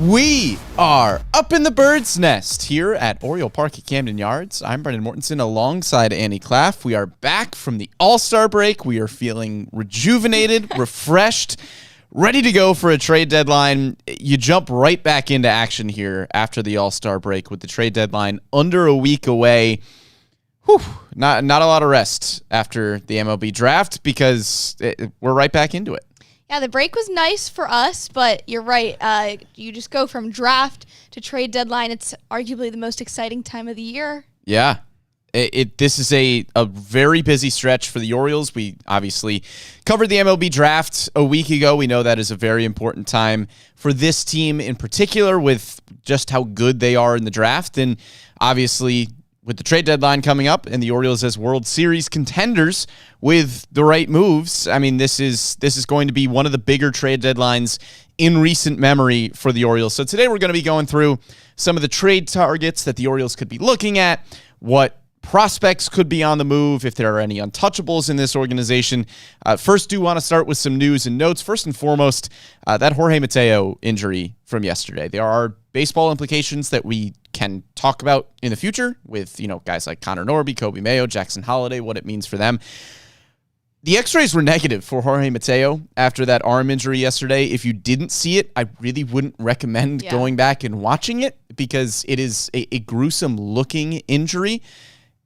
We are up in the bird's nest here at Oriole Park at Camden Yards. I'm Brendan Mortensen alongside Annie Klaff. We are back from the All-Star break. We are feeling rejuvenated, refreshed, ready to go for a trade deadline. You jump right back into action here after the All-Star break with the trade deadline under a week away. Whew, not a lot of rest after the MLB draft because we're right back into it. Yeah, the break was nice for us, but you're right. You just go from draft to trade deadline. It's arguably the most exciting time of the year. Yeah. This is a very busy stretch for the Orioles. We obviously covered the MLB draft a week ago. We know that is a very important time for this team in particular with just how good they are in the draft. And obviously with the trade deadline coming up and the Orioles as World Series contenders with the right moves, I mean, this is going to be one of the bigger trade deadlines in recent memory for the Orioles. So today we're going to be going through some of the trade targets that the Orioles could be looking at, what prospects could be on the move, if there are any untouchables in this organization. First, do want to start with some news and notes. First and foremost, that Jorge Mateo injury from yesterday. There are baseball implications that we can talk about in the future with, guys like Connor Norby, Kobe Mayo, Jackson Holliday, what it means for them. The x-rays were negative for Jorge Mateo after that arm injury yesterday. If you didn't see it, I really wouldn't recommend going back and watching it because it is a gruesome looking injury.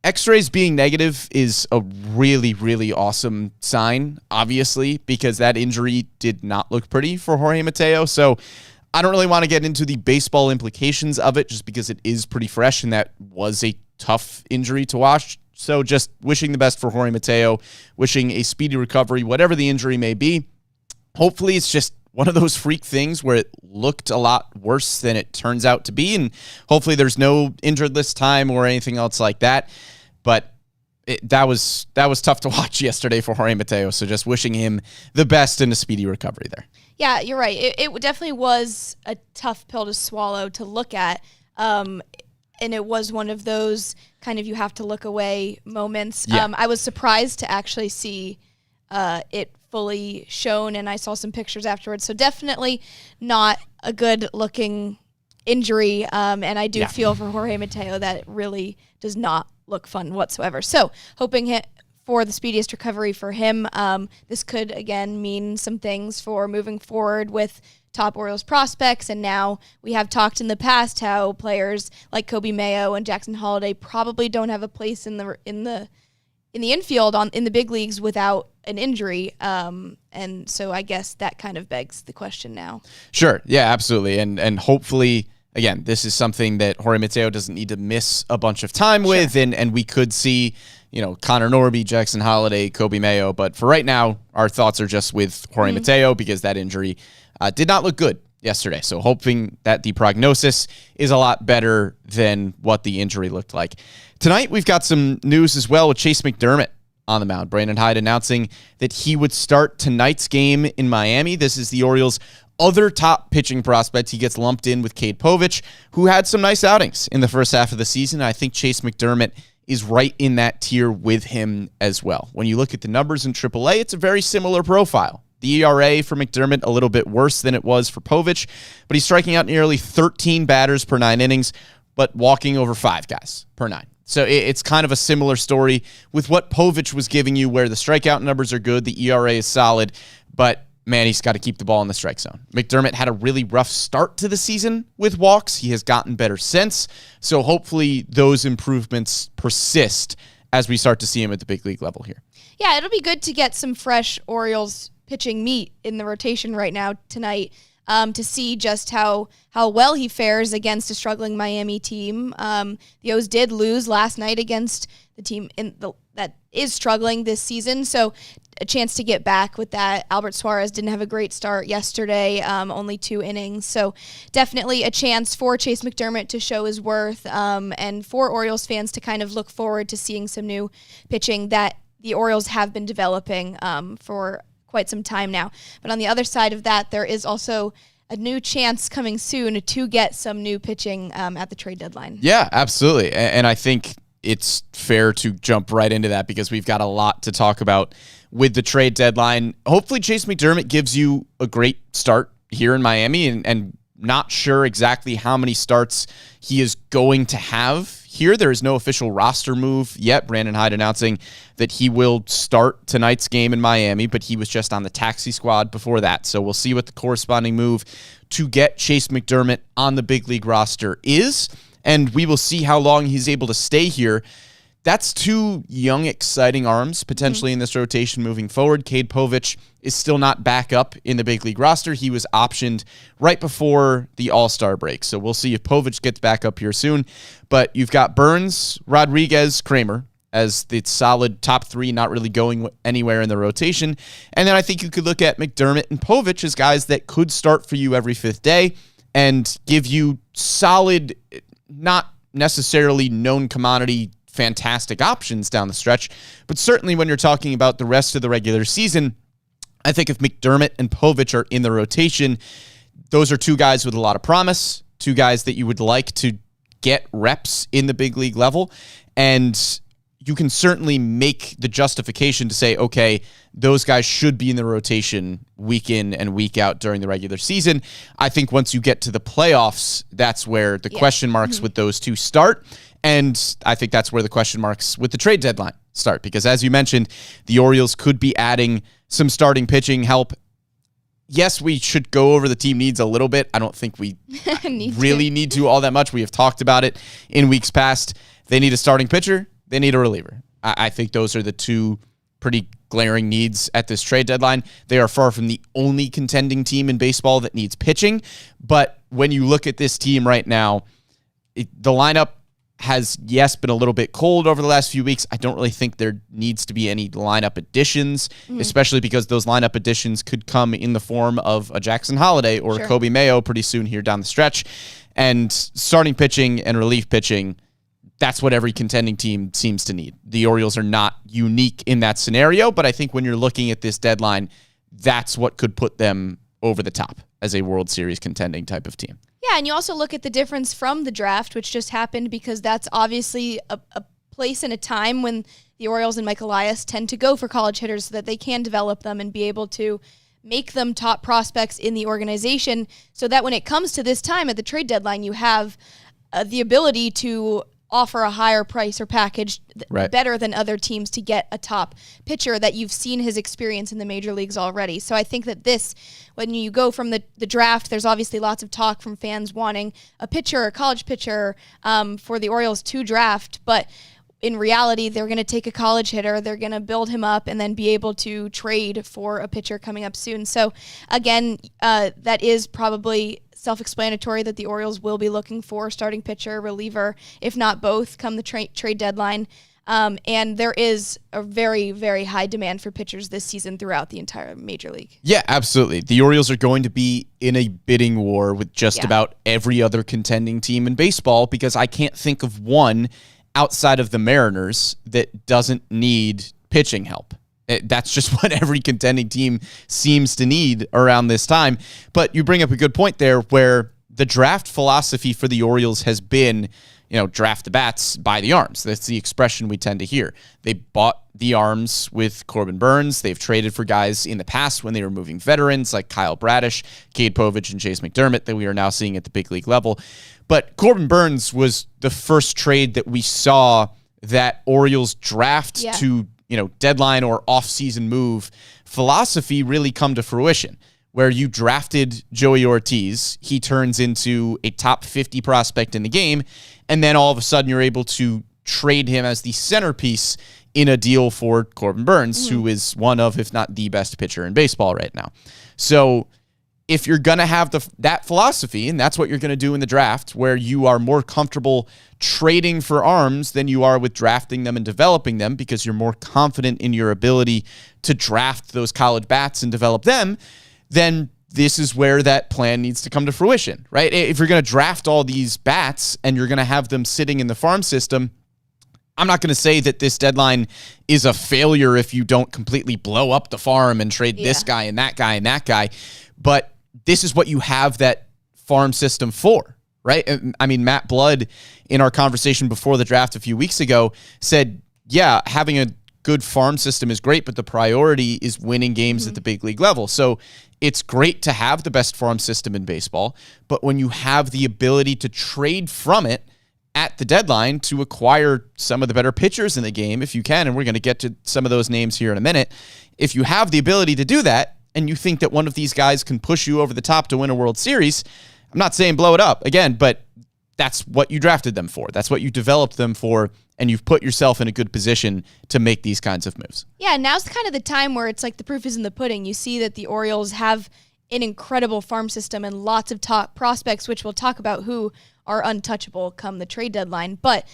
X-rays being negative is a really, really awesome sign, obviously, because that injury did not look pretty for Jorge Mateo. So I don't really want to get into the baseball implications of it just because it is pretty fresh and that was a tough injury to watch. So just wishing the best for Jorge Mateo, wishing a speedy recovery, whatever the injury may be. Hopefully it's just one of those freak things where it looked a lot worse than it turns out to be, and hopefully there's no injured list time or anything else like that. But that was tough to watch yesterday for Jorge Mateo, so just wishing him the best and a speedy recovery there. Yeah, you're right. It definitely was a tough pill to swallow to look at, and it was one of those kind of you have to look away moments. Yeah. I was surprised to actually see it fully shown, and I saw some pictures afterwards. So definitely not a good-looking injury, and I do feel for Jorge Mateo that it really does not look fun whatsoever. So hoping for the speediest recovery for him. This could, again, mean some things for moving forward with top Orioles prospects, and now we have talked in the past how players like Kobe Mayo and Jackson Holliday probably don't have a place in the infield in the big leagues without an injury, and so I guess that kind of begs the question now. Sure, yeah, absolutely, and hopefully, again, this is something that Jorge Mateo doesn't need to miss a bunch of time with, and we could see, Connor Norby, Jackson Holliday, Kobe Mayo, but for right now, our thoughts are just with Jorge Mateo because that injury did not look good yesterday. So hoping that the prognosis is a lot better than what the injury looked like. Tonight, we've got some news as well with Chase McDermott on the mound. Brandon Hyde announcing that he would start tonight's game in Miami. This is the Orioles' other top pitching prospect. He gets lumped in with Cade Povich, who had some nice outings in the first half of the season. I think Chase McDermott is right in that tier with him as well. When you look at the numbers in AAA, it's a very similar profile. The ERA for McDermott a little bit worse than it was for Povich, but he's striking out nearly 13 batters per 9 innings, but walking over 5 guys per 9. So it's kind of a similar story with what Povich was giving you, where the strikeout numbers are good, the ERA is solid, but man, he's got to keep the ball in the strike zone. McDermott had a really rough start to the season with walks. He has gotten better since, so hopefully those improvements persist as we start to see him at the big league level here. Yeah, it'll be good to get some fresh Orioles pitching meat in the rotation right now tonight, to see just how well he fares against a struggling Miami team. The O's did lose last night against the team that is struggling this season, so a chance to get back with that. Albert Suarez didn't have a great start yesterday, only 2 innings, so definitely a chance for Chase McDermott to show his worth, and for Orioles fans to kind of look forward to seeing some new pitching that the Orioles have been developing for quite some time now. But on the other side of that, there is also a new chance coming soon to get some new pitching at the trade deadline. Yeah, absolutely. And I think it's fair to jump right into that because we've got a lot to talk about with the trade deadline. Hopefully Chase McDermott gives you a great start here in Miami and not sure exactly how many starts he is going to have here. There is no official roster move yet. Brandon Hyde announcing that he will start tonight's game in Miami, but he was just on the taxi squad before that. So we'll see what the corresponding move to get Chase McDermott on the big league roster is, and we will see how long he's able to stay here. That's two young, exciting arms potentially in this rotation moving forward. Cade Povich is still not back up in the big league roster. He was optioned right before the All-Star break. So we'll see if Povich gets back up here soon. But you've got Burns, Rodriguez, Kramer as the solid top three, not really going anywhere in the rotation. And then I think you could look at McDermott and Povich as guys that could start for you every fifth day and give you solid, not necessarily known commodity fantastic options down the stretch. But certainly when you're talking about the rest of the regular season, I think if McDermott and Povich are in the rotation, those are two guys with a lot of promise, two guys that you would like to get reps in the big league level. And you can certainly make the justification to say, okay, those guys should be in the rotation week in and week out during the regular season. I think once you get to the playoffs, that's where the question marks with those two start. And I think that's where the question marks with the trade deadline start. Because as you mentioned, the Orioles could be adding some starting pitching help. Yes, we should go over the team needs a little bit. I don't think we need to all that much. We have talked about it in weeks past. They need a starting pitcher. They need a reliever. I think those are the two pretty glaring needs at this trade deadline. They are far from the only contending team in baseball that needs pitching. But when you look at this team right now, the lineup has, yes, been a little bit cold over the last few weeks. I don't really think there needs to be any lineup additions, especially because those lineup additions could come in the form of a Jackson Holiday or a Kobe Mayo pretty soon here down the stretch. And starting pitching and relief pitching, that's what every contending team seems to need. The Orioles are not unique in that scenario, but I think when you're looking at this deadline, that's what could put them over the top as a World Series contending type of team. Yeah, and you also look at the difference from the draft, which just happened, because that's obviously a place and a time when the Orioles and Mike Elias tend to go for college hitters so that they can develop them and be able to make them top prospects in the organization, so that when it comes to this time at the trade deadline, you have the ability to offer a higher price or package better than other teams to get a top pitcher that you've seen his experience in the major leagues already. So I think that this, when you go from the draft, there's obviously lots of talk from fans wanting a pitcher, a college pitcher for the Orioles to draft, but in reality, they're going to take a college hitter, they're going to build him up, and then be able to trade for a pitcher coming up soon. So again, that is probably self-explanatory that the Orioles will be looking for starting pitcher, reliever, if not both, come the trade deadline. And there is a very, very high demand for pitchers this season throughout the entire major league. Yeah, absolutely. The Orioles are going to be in a bidding war with just about every other contending team in baseball, because I can't think of one outside of the Mariners that doesn't need pitching help. That's just what every contending team seems to need around this time. But you bring up a good point there, where the draft philosophy for the Orioles has been, draft the bats, buy the arms. That's the expression we tend to hear. They bought the arms with Corbin Burns. They've traded for guys in the past when they were moving veterans like Kyle Bradish, Cade Povich, and Chase McDermott that we are now seeing at the big league level. But Corbin Burns was the first trade that we saw that Orioles draft to deadline or off-season move philosophy really come to fruition, where you drafted Joey Ortiz, he turns into a top 50 prospect in the game, and then all of a sudden you're able to trade him as the centerpiece in a deal for Corbin Burns, who is one of, if not the best pitcher in baseball right now. So if you're going to have that philosophy, and that's what you're going to do in the draft, where you are more comfortable trading for arms than you are with drafting them and developing them, because you're more confident in your ability to draft those college bats and develop them, then this is where that plan needs to come to fruition, right? If you're going to draft all these bats and you're going to have them sitting in the farm system, I'm not going to say that this deadline is a failure if you don't completely blow up the farm and trade this guy and that guy and that guy, but this is what you have that farm system for, right? I mean, Matt Blood, in our conversation before the draft a few weeks ago, said, having a good farm system is great, but the priority is winning games at the big league level. So it's great to have the best farm system in baseball, but when you have the ability to trade from it at the deadline to acquire some of the better pitchers in the game, if you can, and we're going to get to some of those names here in a minute, if you have the ability to do that, and you think that one of these guys can push you over the top to win a World Series, I'm not saying blow it up, again, but that's what you drafted them for. That's what you developed them for, and you've put yourself in a good position to make these kinds of moves. Yeah, now's kind of the time where it's like the proof is in the pudding. You see that the Orioles have an incredible farm system and lots of top prospects, which we'll talk about who are untouchable come the trade deadline. But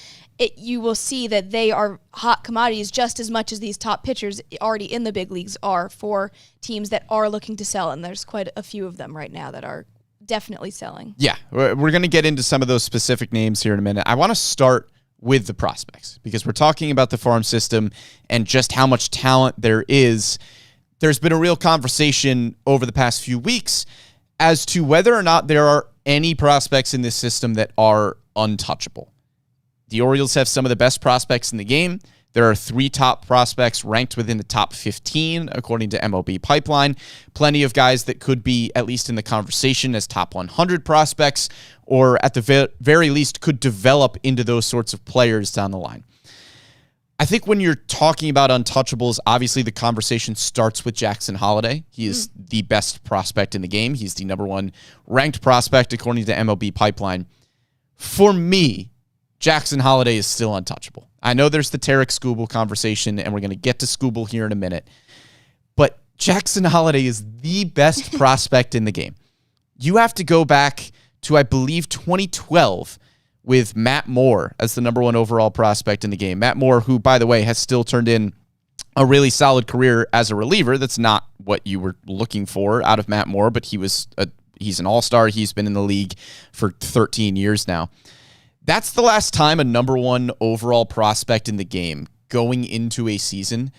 you will see that they are hot commodities just as much as these top pitchers already in the big leagues are for teams that are looking to sell. And there's quite a few of them right now that are definitely selling. Yeah, we're going to get into some of those specific names here in a minute. I want to start with the prospects because we're talking about the farm system and just how much talent there is. There's been a real conversation over the past few weeks as to whether or not there are any prospects in this system that are untouchable. The Orioles have some of the best prospects in the game. There are 3 top prospects ranked within the top 15, according to MLB Pipeline. Plenty of guys that could be at least in the conversation as top 100 prospects, or at the very least could develop into those sorts of players down the line. I think when you're talking about untouchables, obviously the conversation starts with Jackson Holliday. He is the best prospect in the game. He's the number 1 ranked prospect according to MLB Pipeline. For me, Jackson Holliday is still untouchable. I know there's the Tarek Skubal conversation, and we're going to get to Skubal here in a minute, but Jackson Holliday is the best prospect in the game. You have to go back to, I believe, 2012 with Matt Moore as the number 1 overall prospect in the game. Matt Moore, who, by the way, has still turned in a really solid career as a reliever. That's not what you were looking for out of Matt Moore, but he's an all-star. He's been in the league for 13 years now. That's the last time a number 1 overall prospect in the game going into a season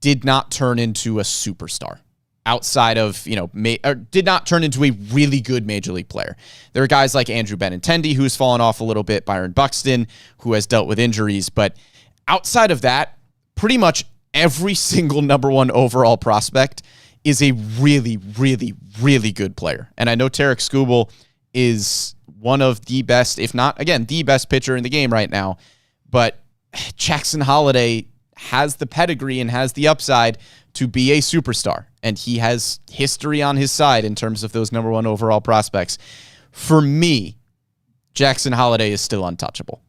did not turn into a superstar outside of, did not turn into a really good major league player. There are guys like Andrew Benintendi, who's fallen off a little bit, Byron Buxton, who has dealt with injuries. But outside of that, pretty much every single number 1 overall prospect is a really, really, really good player. And I know Tarek Skubal is one of the best, if not, again, the best pitcher in the game right now. But Jackson Holliday has the pedigree and has the upside to be a superstar. And he has history on his side in terms of those number 1 overall prospects. For me, Jackson Holliday is still untouchable.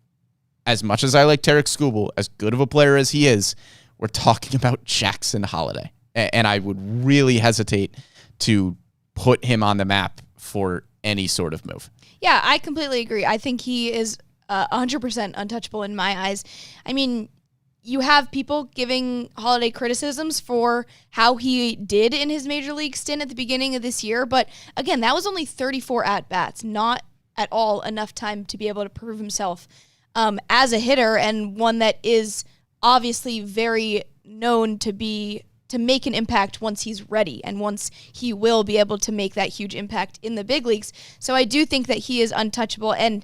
As much as I like Tarek Skubal, as good of a player as he is, we're talking about Jackson Holliday. And I would really hesitate to put him on the map for any sort of move. Yeah, I completely agree. I think he is 100% untouchable in my eyes. I mean, you have people giving Holliday criticisms for how he did in his major league stint at the beginning of this year. But again, that was only 34 at-bats, not at all enough time to be able to prove himself as a hitter, and one that is obviously very known to make an impact once he's ready and once he will be able to make that huge impact in the big leagues. So I do think that he is untouchable. And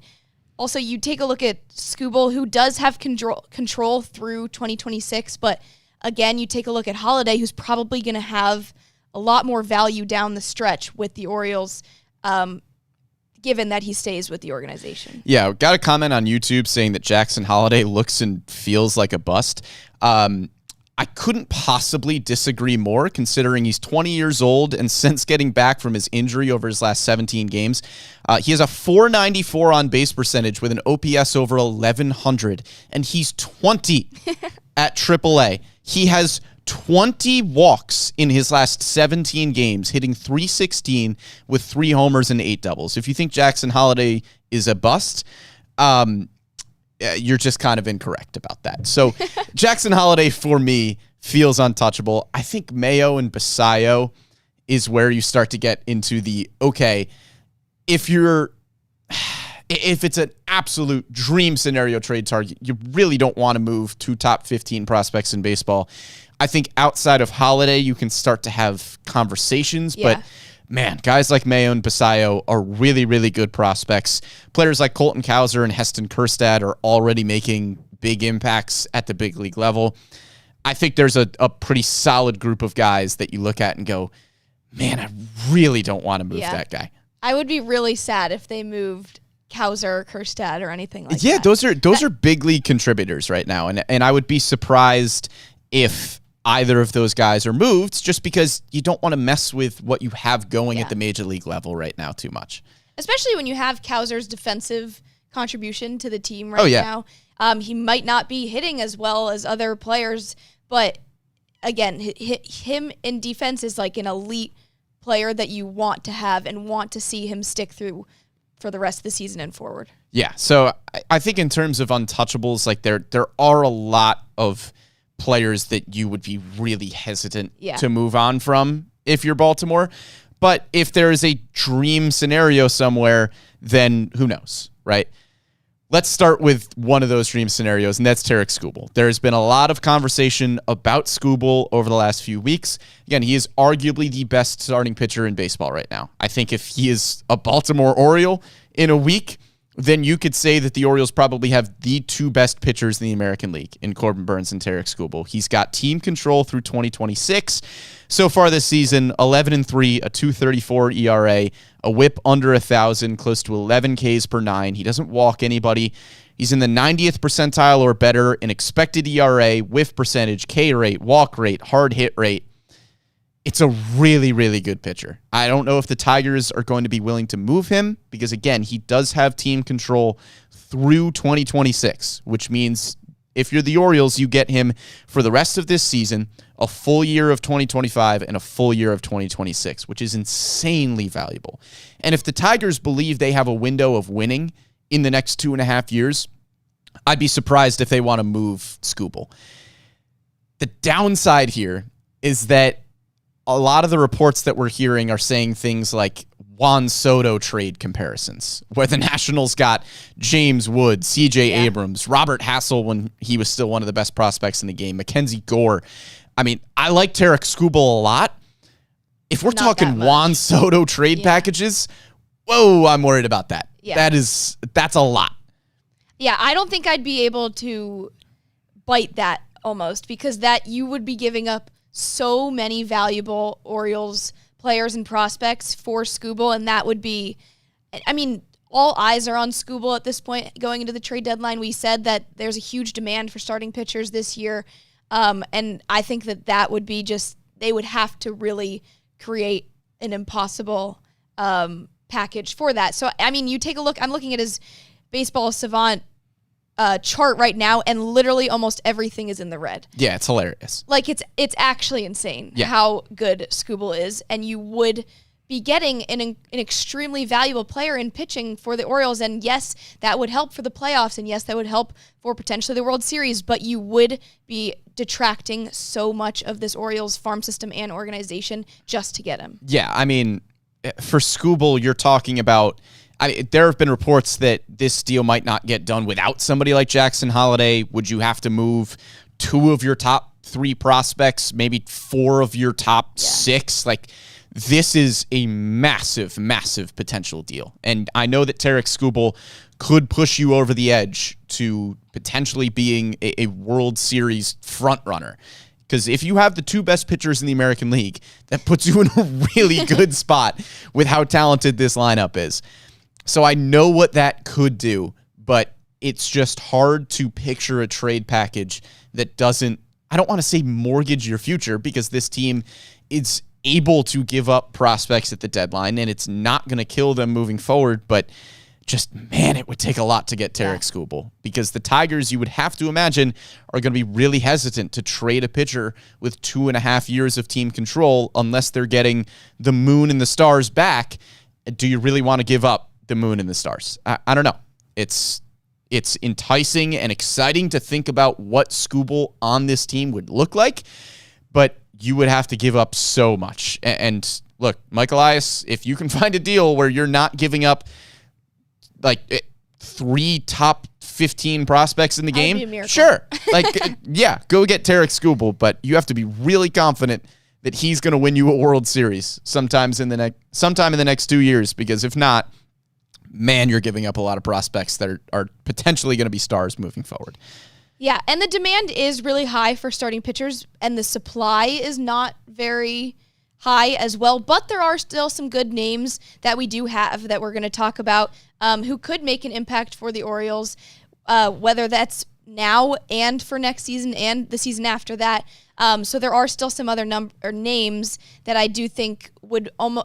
also, you take a look at Skubal, who does have control through 2026. But again, you take a look at Holliday, who's probably going to have a lot more value down the stretch with the Orioles, given that he stays with the organization. Yeah, got a comment on YouTube saying that Jackson Holliday looks and feels like a bust. I couldn't possibly disagree more, considering he's 20 years old, and since getting back from his injury over his last 17 games, he has a .494 on base percentage with an OPS over 1,100, and he's 20 at AAA. He has 20 walks in his last 17 games, hitting .316 with 3 homers and 8 doubles. If you think Jackson Holliday is a bust, you're just kind of incorrect about that. So Jackson Holliday, for me, feels untouchable. I think Mayo and Basayo is where you start to get into the, okay, if it's an absolute dream scenario trade target, you really don't want to move 2 top 15 prospects in baseball. I think outside of Holliday, you can start to have conversations, but man, guys like Mayo and Basayo are really, really good prospects. Players like Colton Cowser and Heston Kjerstad are already making big impacts at the big league level. I think there's a pretty solid group of guys that you look at and go, man, I really don't want to move that guy. I would be really sad if they moved Kauser, Kerstad, or anything like that. Yeah, those are big league contributors right now, and I would be surprised if either of those guys are moved, just because you don't want to mess with what you have going at the major league level right now too much. Especially when you have Kauser's defensive contribution to the team right now. He might not be hitting as well as other players, but again, him in defense is like an elite player that you want to have and want to see him stick through for the rest of the season and forward. Yeah, so I think in terms of untouchables, like there are a lot of players that you would be really hesitant to move on from if you're Baltimore. But if there is a dream scenario somewhere, then who knows, right? Let's start with one of those dream scenarios, and that's Tarik Skubal. There's been a lot of conversation about Skubal over the last few weeks. Again, he is arguably the best starting pitcher in baseball right now. I think if he is a Baltimore Oriole in a week, then you could say that the Orioles probably have the two best pitchers in the American League in Corbin Burnes and Tarik Skubal. He's got team control through 2026. So far this season, 11-3, a 2.34 ERA, a whip under 1,000, close to 11 Ks per nine. He doesn't walk anybody. He's in the 90th percentile or better in expected ERA, whiff percentage, K rate, walk rate, hard hit rate. It's a really, really good pitcher. I don't know if the Tigers are going to be willing to move him because, again, he does have team control through 2026, which means if you're the Orioles, you get him for the rest of this season, a full year of 2025 and a full year of 2026, which is insanely valuable. And if the Tigers believe they have a window of winning in the next 2.5 years, I'd be surprised if they want to move Skubal. The downside here is that a lot of the reports that we're hearing are saying things like Juan Soto trade comparisons, where the Nationals got James Wood, CJ Abrams, Robert Hassel when he was still one of the best prospects in the game, Mackenzie Gore. I mean, I like Tarik Skubal a lot. If we're talking Juan Soto trade packages, whoa, I'm worried about that. Yeah. That's a lot. Yeah, I don't think I'd be able to bite that almost, because that you would be giving up so many valuable Orioles players and prospects for Skubal, and that would be, I mean, all eyes are on Skubal at this point going into the trade deadline. We said that there's a huge demand for starting pitchers this year, and I think that would be just, they would have to really create an impossible package for that. So, I mean, you take a look, I'm looking at his Baseball Savant chart right now, and literally almost everything is in the red. Yeah, it's hilarious. Like, it's actually insane how good Skubal is, and you would be getting an extremely valuable player in pitching for the Orioles, and yes, that would help for the playoffs, and yes, that would help for potentially the World Series, but you would be detracting so much of this Orioles farm system and organization just to get him. Yeah, I mean, for Skubal, you're talking about, there have been reports that this deal might not get done without somebody like Jackson Holliday. Would you have to move 2 of your top 3 prospects, maybe 4 of your top 6? Like, this is a massive, massive potential deal. And I know that Tarik Skubal could push you over the edge to potentially being a World Series frontrunner. Because if you have the 2 best pitchers in the American League, that puts you in a really good spot with how talented this lineup is. So I know what that could do, but it's just hard to picture a trade package that doesn't, I don't want to say mortgage your future, because this team is able to give up prospects at the deadline, and it's not going to kill them moving forward, but just, man, it would take a lot to get Tarik Skubal, because the Tigers, you would have to imagine, are going to be really hesitant to trade a pitcher with 2.5 years of team control unless they're getting the moon and the stars back. Do you really want to give up the moon and the stars? I don't know. It's enticing and exciting to think about what Skubal on this team would look like, but you would have to give up so much. And look, Mike Elias, if you can find a deal where you're not giving up like 3 top 15 prospects in the game, sure. Like, yeah, go get Tarik Skubal, but you have to be really confident that he's going to win you a World Series sometime in the next 2 years, because if not, man, you're giving up a lot of prospects that are potentially going to be stars moving forward. Yeah, and the demand is really high for starting pitchers, and the supply is not very high as well. But there are still some good names that we do have that we're going to talk about who could make an impact for the Orioles, whether that's now and for next season and the season after that. So there are still some other names that I do think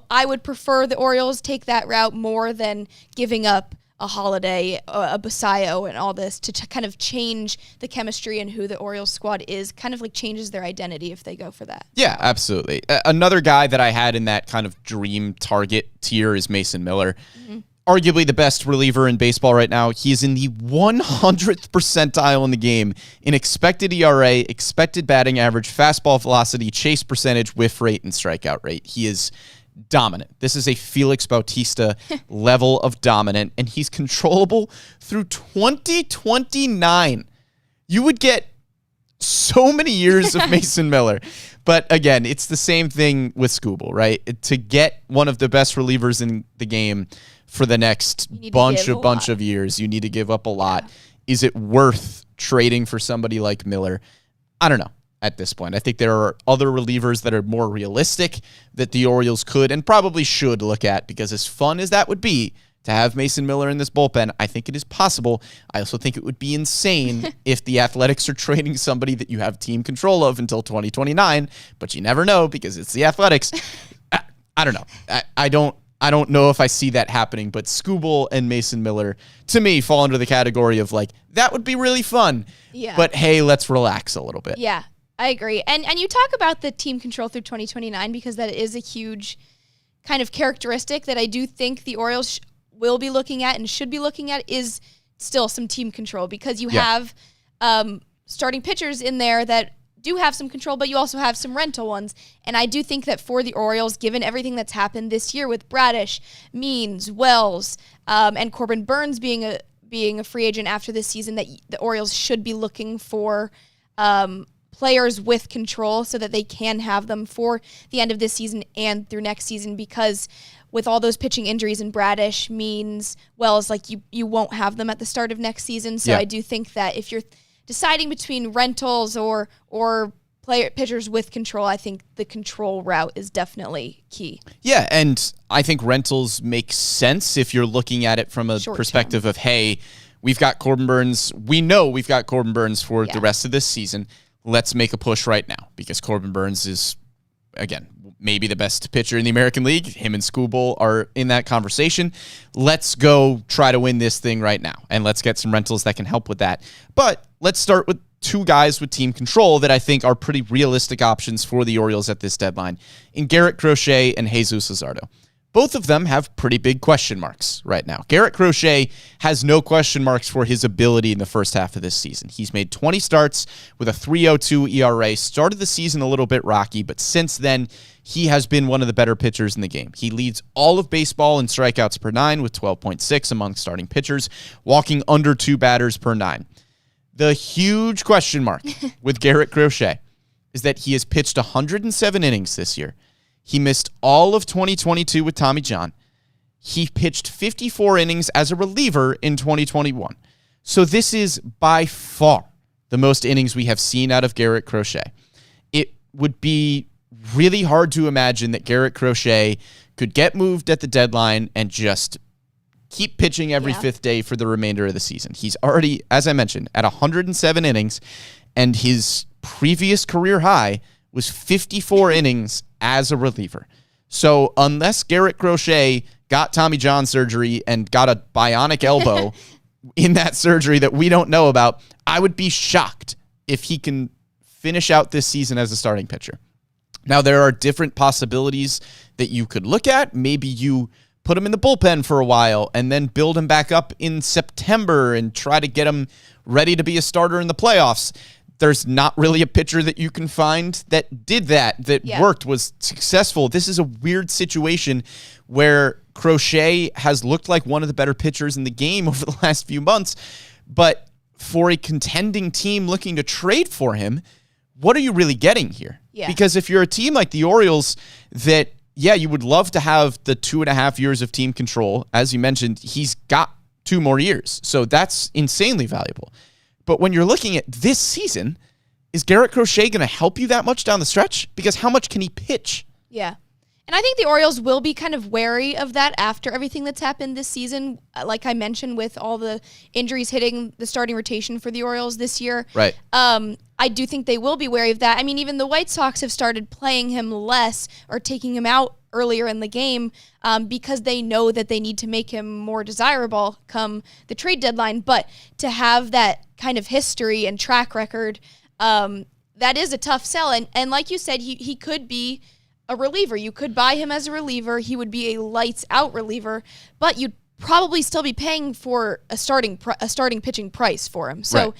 I would prefer the Orioles take that route more than giving up a Holiday, a Basayo, and all this to kind of change the chemistry and who the Orioles squad is, kind of like changes their identity if they go for that. Yeah, absolutely. Another guy that I had in that kind of dream target tier is Mason Miller. Mm-hmm. Arguably the best reliever in baseball right now. He's in the 100th percentile in the game in expected ERA, expected batting average, fastball velocity, chase percentage, whiff rate, and strikeout rate. He is dominant. This is a Felix Bautista level of dominant, and he's controllable through 2029. You would get so many years of Mason Miller. But again, it's the same thing with Skubal, right? To get one of the best relievers in the game for the next bunch of years, you need to give up a lot. Yeah. Is it worth trading for somebody like Miller? I don't know. At this point, I think there are other relievers that are more realistic that the Orioles could and probably should look at, because as fun as that would be to have Mason Miller in this bullpen, I think it is possible. I also think it would be insane if the Athletics are trading somebody that you have team control of until 2029, but you never know because it's the Athletics. I don't know. I don't know if I see that happening, but Skubal and Mason Miller, to me, fall under the category of like, that would be really fun. Yeah. But hey, let's relax a little bit. Yeah. I agree. And you talk about the team control through 2029 because that is a huge kind of characteristic that I do think the Orioles will be looking at and should be looking at is still some team control, because you have starting pitchers in there that do have some control, but you also have some rental ones. And I do think that for the Orioles, given everything that's happened this year with Bradish, Means, Wells, and Corbin Burns being a free agent after this season, that the Orioles should be looking for players with control so that they can have them for the end of this season and through next season, because with all those pitching injuries in Bradish, Means, Wells, like you won't have them at the start of next season. So I do think that if you're deciding between rentals or pitchers with control, I think the control route is definitely key. Yeah, and I think rentals make sense if you're looking at it from a perspective of, hey, we've got Corbin Burns. We know we've got Corbin Burns for the rest of this season. Let's make a push right now, because Corbin Burns is, again, maybe the best pitcher in the American League. Him and Skubal are in that conversation. Let's go try to win this thing right now, and let's get some rentals that can help with that. But let's start with two guys with team control that I think are pretty realistic options for the Orioles at this deadline, in Garrett Crochet and Jesus Luzardo. Both of them have pretty big question marks right now. Garrett Crochet has no question marks for his ability in the first half of this season. He's made 20 starts with a 3.02 ERA, started the season a little bit rocky, but since then, he has been one of the better pitchers in the game. He leads all of baseball in strikeouts per nine with 12.6 among starting pitchers, walking under 2 batters per 9. The huge question mark with Garrett Crochet is that he has pitched 107 innings this year. He missed all of 2022 with Tommy John. He pitched 54 innings as a reliever in 2021. So this is by far the most innings we have seen out of Garrett Crochet. It would be really hard to imagine that Garrett Crochet could get moved at the deadline and just keep pitching every fifth day for the remainder of the season. He's already, as I mentioned, at 107 innings, and his previous career high was 54 innings as a reliever. So unless Garrett Crochet got Tommy John surgery and got a bionic elbow in that surgery that we don't know about, I would be shocked if he can finish out this season as a starting pitcher. Now, there are different possibilities that you could look at. Maybe you put him in the bullpen for a while and then build him back up in September and try to get him ready to be a starter in the playoffs. There's not really a pitcher that you can find that did that worked, was successful. This is a weird situation where Crochet has looked like one of the better pitchers in the game over the last few months, but for a contending team looking to trade for him, what are you really getting here? Yeah. Because if you're a team like the Orioles that, you would love to have the 2.5 years of team control. As you mentioned, he's got 2 more years. So that's insanely valuable. But when you're looking at this season, is Garrett Crochet going to help you that much down the stretch? Because how much can he pitch? Yeah. And I think the Orioles will be kind of wary of that after everything that's happened this season. Like I mentioned, with all the injuries hitting the starting rotation for the Orioles this year. Right. I do think they will be wary of that. I mean, even the White Sox have started playing him less or taking him out earlier in the game because they know that they need to make him more desirable come the trade deadline. But to have that kind of history and track record, that is a tough sell. And like you said, he could be a reliever. You could buy him as a reliever. He would be a lights out reliever, but you'd probably still be paying for a starting pitching price for him. So,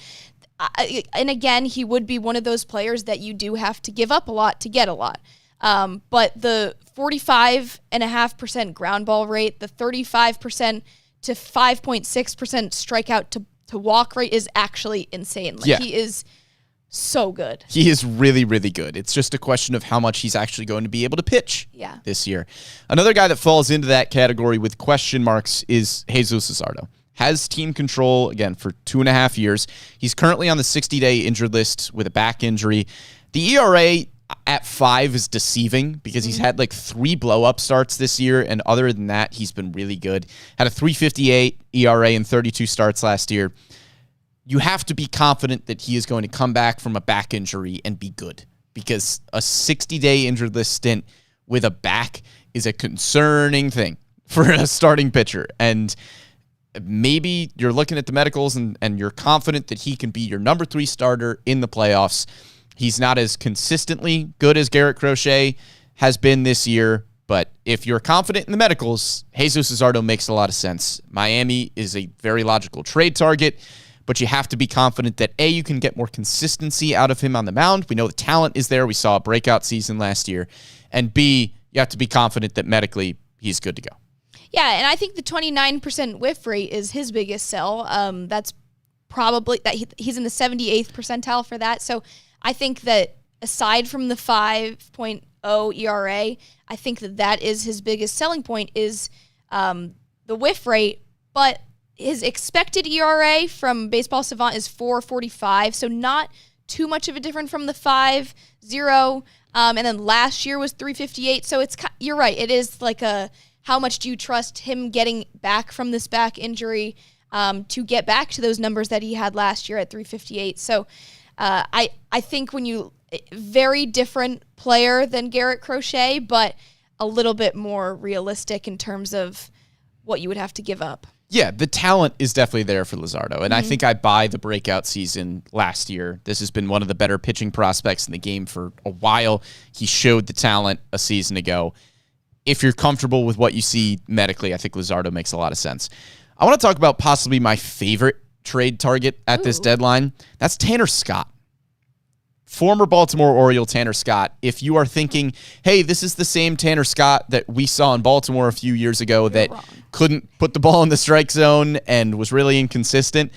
right. And again, he would be one of those players that you do have to give up a lot to get a lot. But the 45.5% ground ball rate, the 35% to 5.6% strikeout to walk rate is actually insane. He is so good. He is really, really good. It's just a question of how much he's actually going to be able to pitch this year. Another guy that falls into that category with question marks is Jesus Luzardo. Has team control, again, for 2.5 years. He's currently on the 60-day injured list with a back injury. The ERA at 5 is deceiving because he's had like 3 blow-up starts this year, and other than that, he's been really good. Had a 3.58 ERA in 32 starts last year. You have to be confident that he is going to come back from a back injury and be good, because a 60-day injured list stint with a back is a concerning thing for a starting pitcher. And maybe you're looking at the medicals and you're confident that he can be your number 3 starter in the playoffs. He's not as consistently good as Garrett Crochet has been this year, but if you're confident in the medicals, Jesus Luzardo makes a lot of sense. Miami is a very logical trade target, but you have to be confident that, A, you can get more consistency out of him on the mound. We know the talent is there. We saw a breakout season last year. And B, you have to be confident that medically he's good to go. Yeah, and I think the 29% whiff rate is his biggest sell. That's probably that he's in the 78th percentile for that. So I think that aside from the 5.0 ERA, I think that is his biggest selling point is the whiff rate. But his expected ERA from Baseball Savant is 4.45, so not too much of a difference from the 5.0. And then last year was 3.58. So you're right. It is like how much do you trust him getting back from this back injury to get back to those numbers that he had last year at 3.58. So I think very different player than Garrett Crochet, but a little bit more realistic in terms of what you would have to give up. Yeah, the talent is definitely there for Luzardo, and I think I buy the breakout season last year. This has been one of the better pitching prospects in the game for a while. He showed the talent a season ago. If you're comfortable with what you see medically, I think Luzardo makes a lot of sense. I want to talk about possibly my favorite trade target at this deadline. That's Tanner Scott. Former Baltimore Oriole Tanner Scott. If you are thinking, hey, this is the same Tanner Scott that we saw in Baltimore a few years ago that couldn't put the ball in the strike zone and was really inconsistent,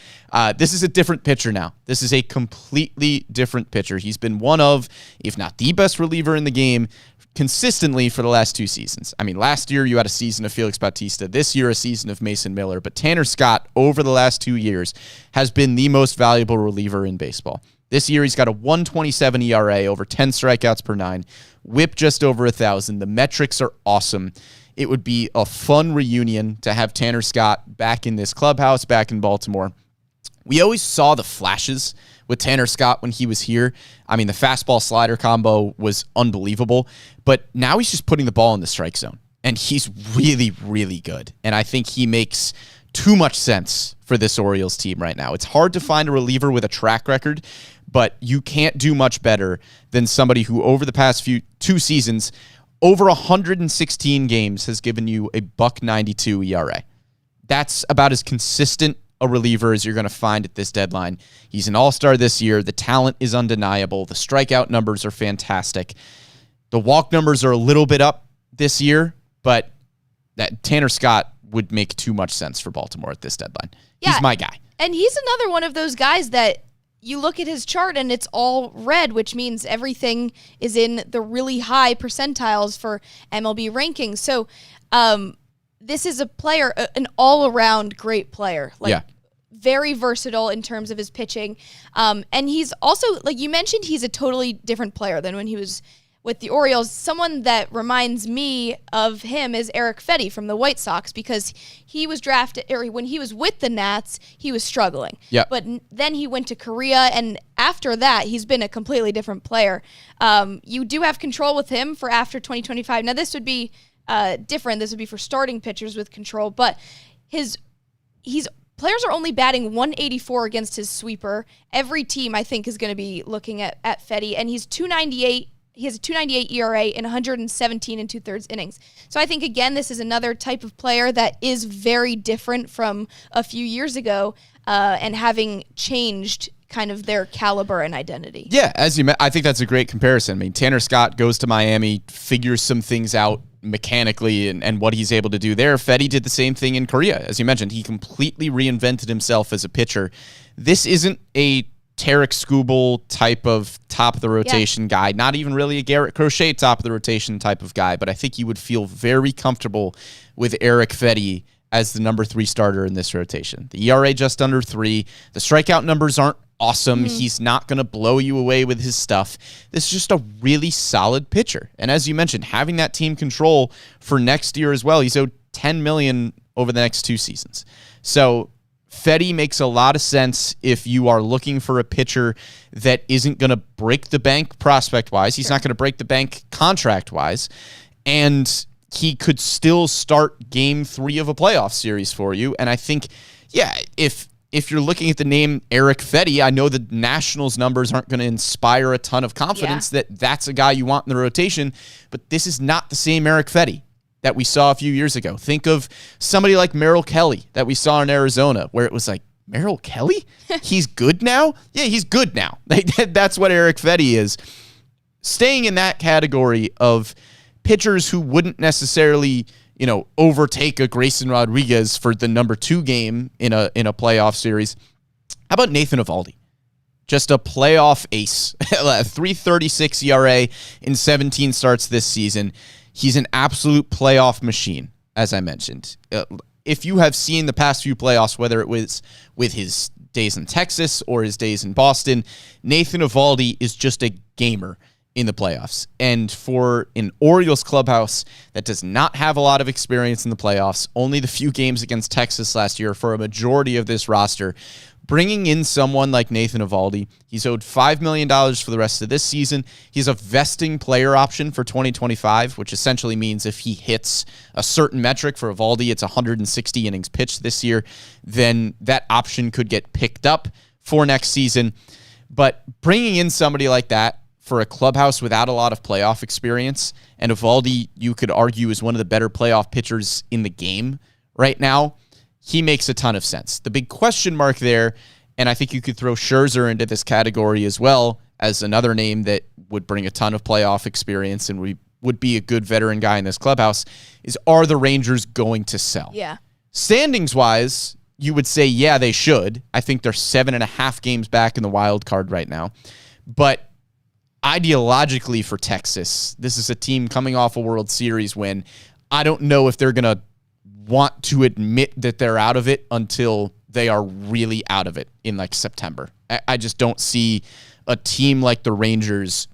this is a different pitcher now. This is a completely different pitcher. He's been one of, if not the best reliever in the game consistently for the last 2 seasons. I mean, last year you had a season of Felix Bautista. This year a season of Mason Miller. But Tanner Scott, over the last 2 years, has been the most valuable reliever in baseball. This year, he's got a 1.27 ERA, over 10 strikeouts per 9, whip just over 1,000. The metrics are awesome. It would be a fun reunion to have Tanner Scott back in this clubhouse, back in Baltimore. We always saw the flashes with Tanner Scott when he was here. I mean, the fastball-slider combo was unbelievable, but now he's just putting the ball in the strike zone, and he's really, really good. And I think he makes too much sense for this Orioles team right now. It's hard to find a reliever with a track record, but you can't do much better than somebody who over the past 2 seasons, over 116 games, has given you a .92 ERA. That's about as consistent a reliever as you're going to find at this deadline. He's an all-star this year. The talent is undeniable. The strikeout numbers are fantastic. The walk numbers are a little bit up this year, but that Tanner Scott would make too much sense for Baltimore at this deadline. Yeah, he's my guy. And he's another one of those guys that you look at his chart and it's all red, which means everything is in the really high percentiles for MLB rankings. So this is a player, an all-around great player. very versatile in terms of his pitching. And he's also, like you mentioned, he's a totally different player than when he was with the Orioles. Someone that reminds me of him is Eric Fetty from the White Sox, because he was drafted, or when he was with the Nats, he was struggling. Yeah. But then he went to Korea, and after that, he's been a completely different player. You do have control with him for after 2025. Now, this would be different. This would be for starting pitchers with control, but players are only batting 184 against his sweeper. Every team, I think, is going to be looking at Fetty, and he's 298. He has a 2.98 ERA in 117 and 2/3 innings. So I think, again, this is another type of player that is very different from a few years ago, and having changed kind of their caliber and identity. Yeah, I think that's a great comparison. I mean, Tanner Scott goes to Miami, figures some things out mechanically and what he's able to do there. Fetty did the same thing in Korea. As you mentioned, he completely reinvented himself as a pitcher. This isn't a Tarek Skubal type of top of the rotation guy, not even really a Garrett Crochet top of the rotation type of guy, but I think you would feel very comfortable with Eric Fetty as the number 3 starter in this rotation. The ERA just under 3. The strikeout numbers aren't awesome. He's not going to blow you away with his stuff. This is just a really solid pitcher. And as you mentioned, having that team control for next year as well, he's owed $10 million over the next 2 seasons. So Fetty makes a lot of sense if you are looking for a pitcher that isn't going to break the bank prospect-wise. He's not going to break the bank contract-wise. And he could still start game 3 of a playoff series for you. And I think, if you're looking at the name Eric Fetty, I know the Nationals numbers aren't going to inspire a ton of confidence that that's a guy you want in the rotation, but this is not the same Eric Fetty that we saw a few years ago. Think of somebody like Merrill Kelly that we saw in Arizona, where it was like, Merrill Kelly? He's good now? Yeah, he's good now. That's what Eric Fetty is. Staying in that category of pitchers who wouldn't necessarily, overtake a Grayson Rodriguez for the number 2 game in a playoff series. How about Nathan Eovaldi? Just a playoff ace. 3.36 ERA in 17 starts this season. He's an absolute playoff machine, as I mentioned. If you have seen the past few playoffs, whether it was with his days in Texas or his days in Boston, Nathan Eovaldi is just a gamer in the playoffs. And for an Orioles clubhouse that does not have a lot of experience in the playoffs, only the few games against Texas last year for a majority of this roster, bringing in someone like Nathan Eovaldi, he's owed $5 million for the rest of this season. He's a vesting player option for 2025, which essentially means if he hits a certain metric for Eovaldi, it's 160 innings pitched this year, then that option could get picked up for next season. But bringing in somebody like that for a clubhouse without a lot of playoff experience, and Eovaldi, you could argue, is one of the better playoff pitchers in the game right now, he makes a ton of sense. The big question mark there, and I think you could throw Scherzer into this category as well as another name that would bring a ton of playoff experience and would be a good veteran guy in this clubhouse, is, are the Rangers going to sell? Yeah. Standings-wise, you would say, yeah, they should. I think they're 7.5 games back in the wild card right now. But ideologically for Texas, this is a team coming off a World Series win. I don't know if they're going to want to admit that they're out of it until they are really out of it in like September. I just don't see a team like the Rangers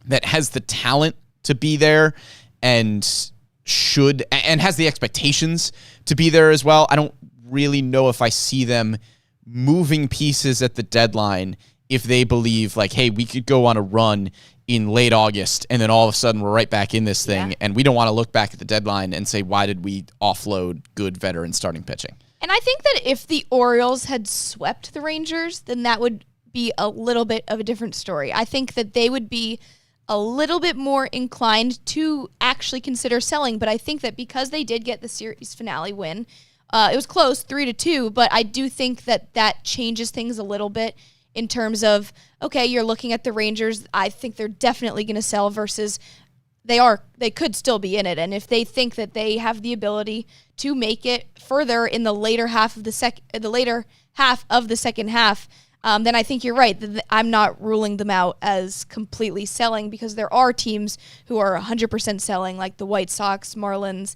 that has the talent to be there and has the expectations to be there as well. I don't really know if I see them moving pieces at the deadline if they believe like, hey, we could go on a run in late August and then all of a sudden we're right back in this thing, and we don't want to look back at the deadline and say, why did we offload good veteran starting pitching? And I think that if the Orioles had swept the Rangers, then that would be a little bit of a different story. I think that they would be a little bit more inclined to actually consider selling, but I think that because they did get the series finale win, it was close, 3-2, but I do think that changes things a little bit in terms of, okay, you're looking at the Rangers, I think they're definitely going to sell versus they could still be in it. And if they think that they have the ability to make it further in the later half of the second half, then I think you're right. I'm not ruling them out as completely selling, because there are teams who are 100% selling, like the White Sox, Marlins,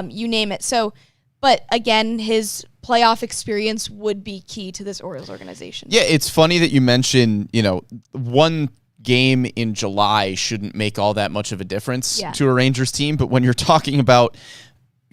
you name it. So But again, his playoff experience would be key to this Orioles organization. Yeah, it's funny that you mention, one game in July shouldn't make all that much of a difference to a Rangers team. But when you're talking about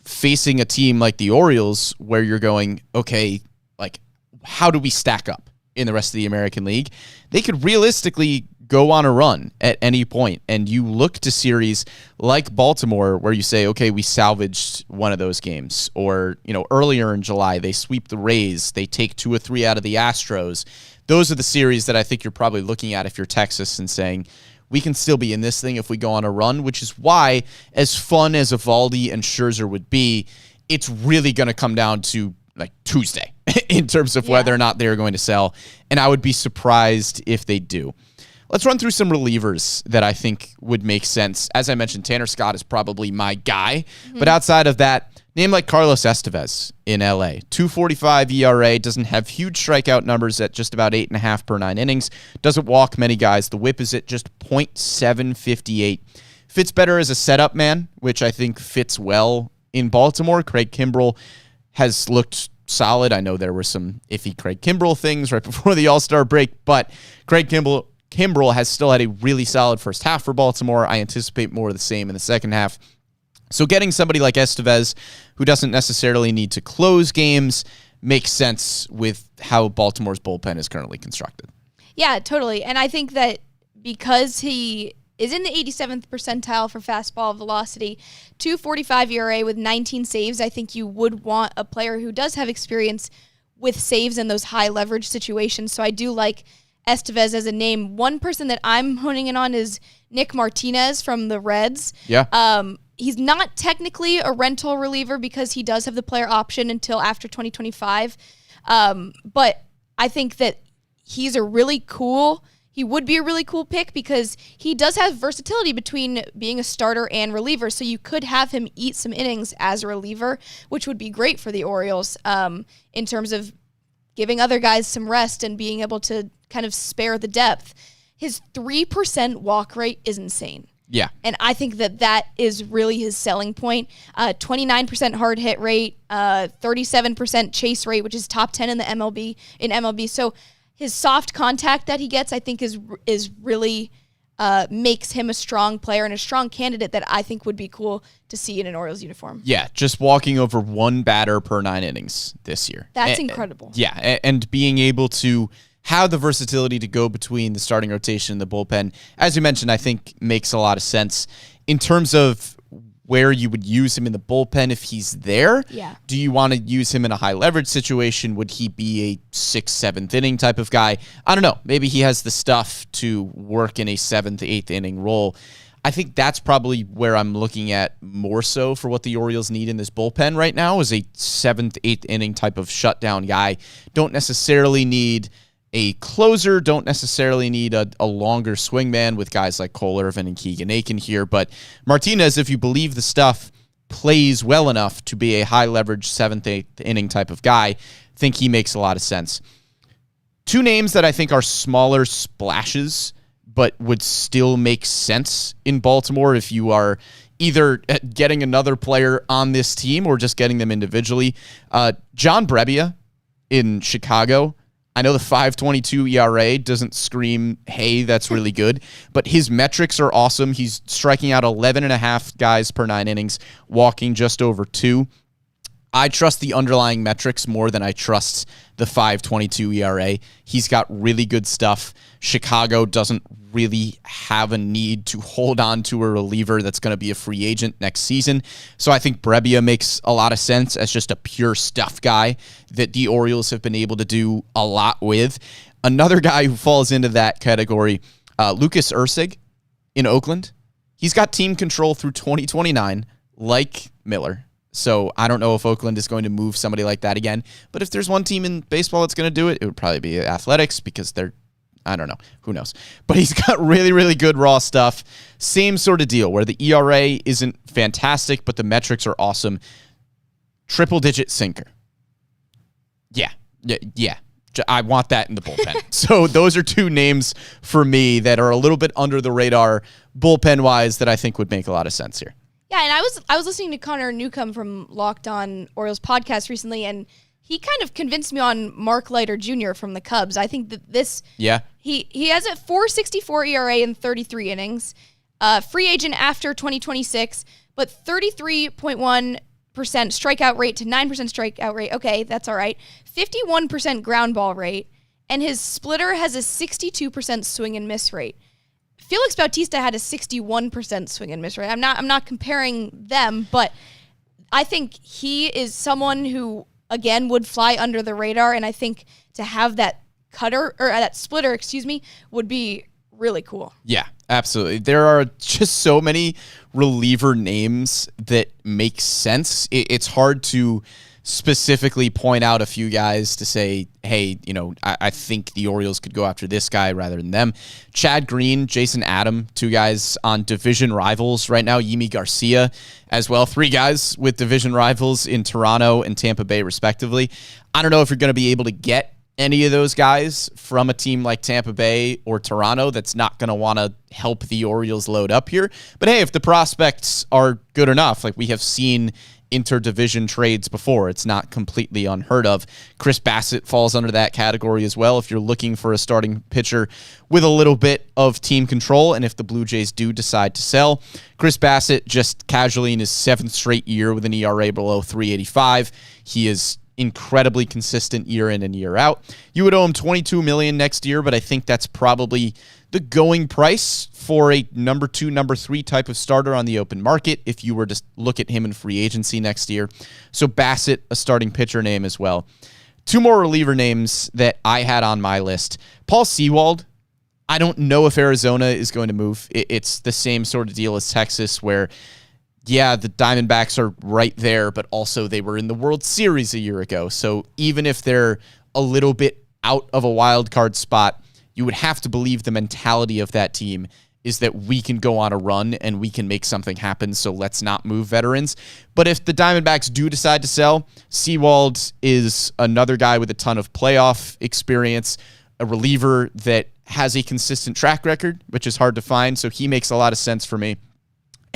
facing a team like the Orioles, where you're going, okay, like, how do we stack up in the rest of the American League? They could realistically go on a run at any point, and you look to series like Baltimore where you say, okay, we salvaged one of those games, or earlier in July they sweep the Rays, they take 2 or 3 out of the Astros. Those are the series that I think you're probably looking at if you're Texas and saying, we can still be in this thing if we go on a run, which is why, as fun as Eovaldi and Scherzer would be, it's really going to come down to like Tuesday in terms of whether or not they're going to sell, and I would be surprised if they do. Let's run through some relievers that I think would make sense. As I mentioned, Tanner Scott is probably my guy. But outside of that, name like Carlos Estevez in LA. 2.45 ERA, doesn't have huge strikeout numbers at just about 8.5 per 9 innings. Doesn't walk many guys. The whip is at just .758. Fits better as a setup man, which I think fits well in Baltimore. Craig Kimbrell has looked solid. I know there were some iffy Craig Kimbrell things right before the All-Star break, but Craig Kimbrell has still had a really solid first half for Baltimore. I anticipate more of the same in the second half. So getting somebody like Estevez, who doesn't necessarily need to close games, makes sense with how Baltimore's bullpen is currently constructed. Yeah, totally. And I think that because he is in the 87th percentile for fastball velocity, 2.45 ERA with 19 saves, I think you would want a player who does have experience with saves in those high leverage situations. So I do like Estevez as a name. One person that I'm honing in on is Nick Martinez from the Reds. Yeah. He's not technically a rental reliever because he does have the player option until after 2025. But I think that he would be a really cool pick because he does have versatility between being a starter and reliever. So you could have him eat some innings as a reliever, which would be great for the Orioles in terms of giving other guys some rest and being able to kind of spare the depth. His 3% walk rate is insane. Yeah. And I think that is really his selling point. 29% hard hit rate, 37% chase rate, which is top 10 in the MLB. So his soft contact that he gets, I think is really makes him a strong player and a strong candidate that I think would be cool to see in an Orioles uniform. Yeah, just walking over one batter per 9 innings this year. That's incredible. Yeah, and being able to have the versatility to go between the starting rotation and the bullpen, as you mentioned, I think makes a lot of sense. In terms of where you would use him in the bullpen if he's there, do you want to use him in a high leverage situation? Would he be a 6th, 7th inning type of guy? I don't know. Maybe he has the stuff to work in a 7th, 8th inning role. I think that's probably where I'm looking at more so for what the Orioles need in this bullpen right now is a 7th, 8th inning type of shutdown guy. Don't necessarily need a closer, don't necessarily need a longer swingman with guys like Cole Irvin and Keegan Aiken here, but Martinez, if you believe the stuff, plays well enough to be a high-leverage 7th, 8th inning type of guy. Think he makes a lot of sense. 2 names that I think are smaller splashes, but would still make sense in Baltimore if you are either getting another player on this team or just getting them individually. John Brebbia in Chicago. I know the 5.22 ERA doesn't scream, hey, that's really good, but his metrics are awesome. He's striking out 11.5 guys per 9 innings, walking just over 2. I trust the underlying metrics more than I trust the 5.22 ERA. He's got really good stuff. Chicago doesn't really have a need to hold on to a reliever that's going to be a free agent next season. So I think Brebbia makes a lot of sense as just a pure stuff guy that the Orioles have been able to do a lot with. Another guy who falls into that category, Lucas Erceg in Oakland. He's got team control through 2029, like Miller. So I don't know if Oakland is going to move somebody like that again. But if there's one team in baseball that's going to do it, it would probably be Athletics because they're, I don't know. Who knows? But he's got really, really good raw stuff. Same sort of deal where the ERA isn't fantastic, but the metrics are awesome. Triple-digit sinker. Yeah. I want that in the bullpen. So those are 2 names for me that are a little bit under the radar bullpen-wise that I think would make a lot of sense here. Yeah, and I was listening to Connor Newcomb from Locked On Orioles podcast recently, and he kind of convinced me on Mark Leiter Jr. from the Cubs. I think that he has a 4.64 ERA in 33 innings, free agent after 2026, but 33.1% strikeout rate to 9% strikeout rate. Okay, that's all right. 51% ground ball rate, and his splitter has a 62% swing and miss rate. Felix Bautista had a 61% swing and miss rate. I'm not comparing them, but I think he is someone who, again, would fly under the radar, and I think to have that splitter, would be really cool. Yeah, absolutely. There are just so many reliever names that make sense. It's hard to specifically point out a few guys to say, hey, I think the Orioles could go after this guy rather than them. Chad Green, Jason Adam, two guys on division rivals right now. Yimi Garcia as well. Three guys with division rivals in Toronto and Tampa Bay, respectively. I don't know if you're going to be able to get any of those guys from a team like Tampa Bay or Toronto that's not going to want to help the Orioles load up here. But hey, if the prospects are good enough, like we have seen interdivision trades before, it's not completely unheard of. Chris Bassett falls under that category as well if you're looking for a starting pitcher with a little bit of team control, and if the Blue Jays do decide to sell. Chris Bassett just casually in his 7th straight year with an ERA below 3.85. He is incredibly consistent year in and year out. You would owe him $22 million next year, but I think that's probably the going price for a number 2, number 3 type of starter on the open market if you were to look at him in free agency next year. So Bassett, a starting pitcher name as well. 2 more reliever names that I had on my list. Paul Sewald. I don't know if Arizona is going to move. It's the same sort of deal as Texas where, yeah, the Diamondbacks are right there, but also they were in the World Series a year ago. So even if they're a little bit out of a wild card spot, you would have to believe the mentality of that team is that we can go on a run and we can make something happen, so let's not move veterans. But if the Diamondbacks do decide to sell, Sewald is another guy with a ton of playoff experience, a reliever that has a consistent track record, which is hard to find, so he makes a lot of sense for me.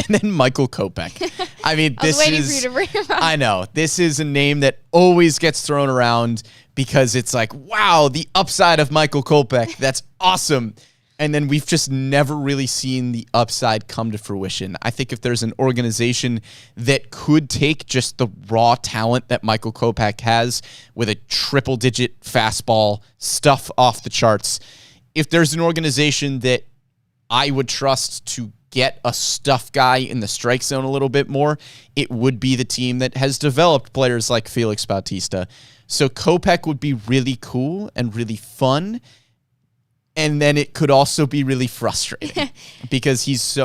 And then Michael Kopech. I mean, I was waiting for you to bring him up. I know. This is a name that always gets thrown around because it's like, wow, the upside of Michael Kopech. That's awesome. And then we've just never really seen the upside come to fruition. I think if there's an organization that could take just the raw talent that Michael Kopech has with a triple-digit fastball, stuff off the charts, if there's an organization that I would trust to get a stuff guy in the strike zone a little bit more, it would be the team that has developed players like Felix Bautista. So Kopech would be really cool and really fun. And then it could also be really frustrating because he's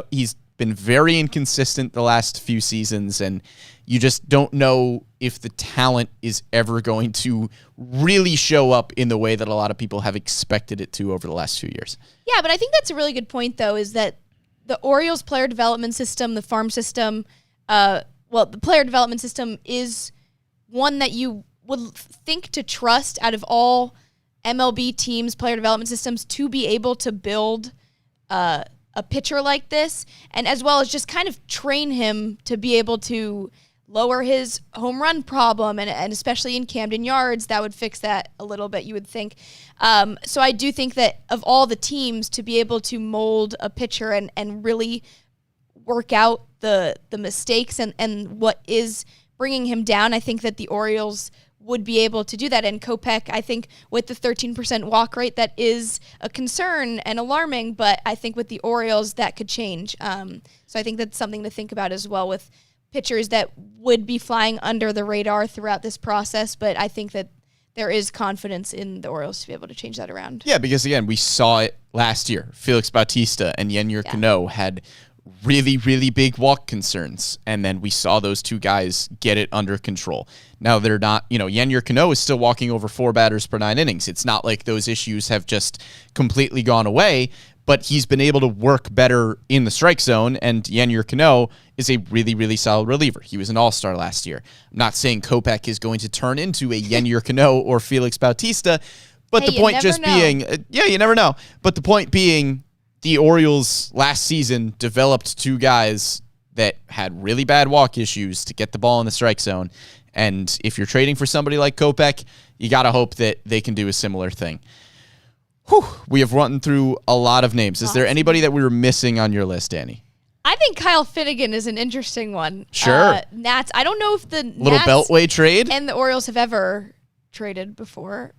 been very inconsistent the last few seasons, and you just don't know if the talent is ever going to really show up in the way that a lot of people have expected it to over the last few years. Yeah, but I think that's a really good point, though, is that the Orioles player development system, the farm system, the player development system is one that you would think to trust out of all MLB teams' player development systems to be able to build a pitcher like this, and as well as just kind of train him to be able to lower his home run problem, and especially in Camden Yards, that would fix that a little bit, you would think. So I do think that of all the teams, to be able to mold a pitcher and really work out the mistakes and what is bringing him down, I think that the Orioles would be able to do that. And Kopech, I think with the 13% walk rate, that is a concern and alarming, but I think with the Orioles, that could change. So I think that's something to think about as well with pitchers that would be flying under the radar throughout this process, but I think that there is confidence in the Orioles to be able to change that around. Yeah, because again, we saw it last year. Felix Bautista and Yennier Cano had really, really big walk concerns, and then we saw those two guys get it under control. Now they're not, Yennier Cano is still walking over 4 batters per 9 innings. It's not like those issues have just completely gone away, but he's been able to work better in the strike zone, and Yennier Cano is a really, really solid reliever. He was an all-star last year. I'm not saying Kopech is going to turn into a Yennier Cano or Felix Bautista, but the point just being, you never know. But the point being, the Orioles last season developed 2 guys that had really bad walk issues to get the ball in the strike zone. And if you're trading for somebody like Kopech, you got to hope that they can do a similar thing. Whew, we have run through a lot of names. Is there anybody that we were missing on your list, Danny? I think Kyle Finnegan is an interesting one. Sure. Nats. I don't know if the little Nats Beltway trade and the Orioles have ever traded before.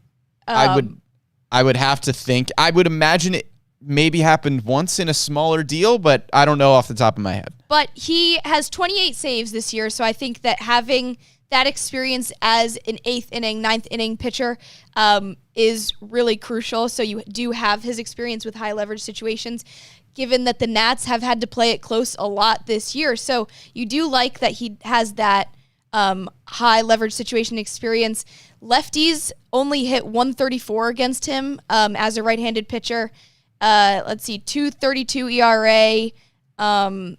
I would have to think. I would imagine it maybe happened once in a smaller deal, but I don't know off the top of my head. But he has 28 saves this year, so I think that having that experience as an 8th inning, 9th inning pitcher is really crucial. So you do have his experience with high leverage situations, given that the Nats have had to play it close a lot this year. So you do like that he has that high leverage situation experience. Lefties only hit 134 against him as a right-handed pitcher. Let's see, 2.32 ERA.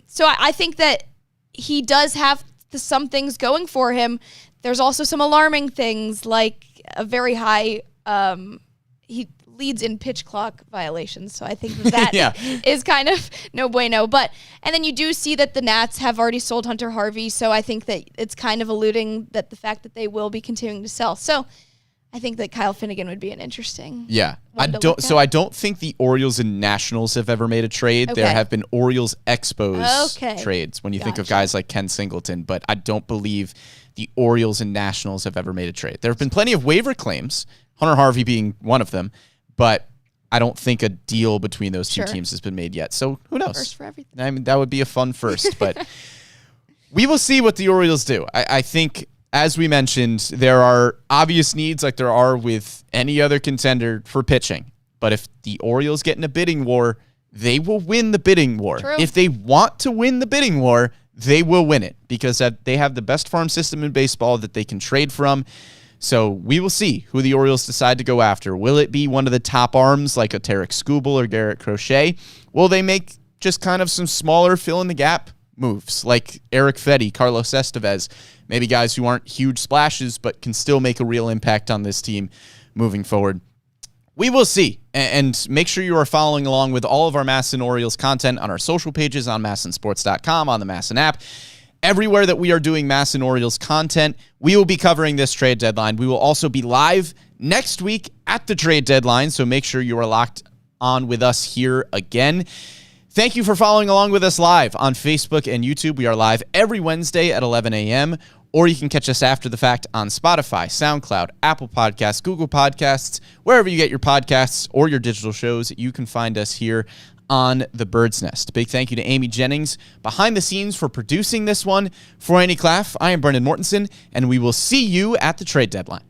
So I think that he does have some things going for him. There's also some alarming things, like a very high, he leads in pitch clock violations. So I think that is kind of no bueno. And then you do see that the Nats have already sold Hunter Harvey. So I think that it's kind of alluding that the fact that they will be continuing to sell. So I think that Kyle Finnegan would be an interesting. Yeah. I don't think the Orioles and Nationals have ever made a trade. Okay. There have been Orioles Expos trades when you think of guys like Ken Singleton, but I don't believe the Orioles and Nationals have ever made a trade. There have been plenty of waiver claims, Hunter Harvey being one of them, but I don't think a deal between those two teams has been made yet. So who knows? First for everything. I mean, that would be a fun first, but we will see what the Orioles do. I think, as we mentioned, there are obvious needs like there are with any other contender for pitching. But if the Orioles get in a bidding war, they will win the bidding war. True. If they want to win the bidding war, they will win it because they have the best farm system in baseball that they can trade from. So we will see who the Orioles decide to go after. Will it be one of the top arms like a Tarek Skubal or Garrett Crochet? Will they make just kind of some smaller fill-in-the-gap moves like Eric Fetty, Carlos Estevez, maybe guys who aren't huge splashes but can still make a real impact on this team moving forward? We will see. And make sure you are following along with all of our MASN Orioles content on our social pages, on MASNsports.com, on the MASN app. Everywhere that we are doing MASN Orioles content, we will be covering this trade deadline. We will also be live next week at the trade deadline, so make sure you are locked on with us here again. Thank you for following along with us live on Facebook and YouTube. We are live every Wednesday at 11 a.m., or you can catch us after the fact on Spotify, SoundCloud, Apple Podcasts, Google Podcasts, wherever you get your podcasts or your digital shows. You can find us here on the Bird's Nest. Big thank you to Amy Jennings behind the scenes for producing this one. For Annie Klaff, I am Brendan Mortensen, and we will see you at the trade deadline.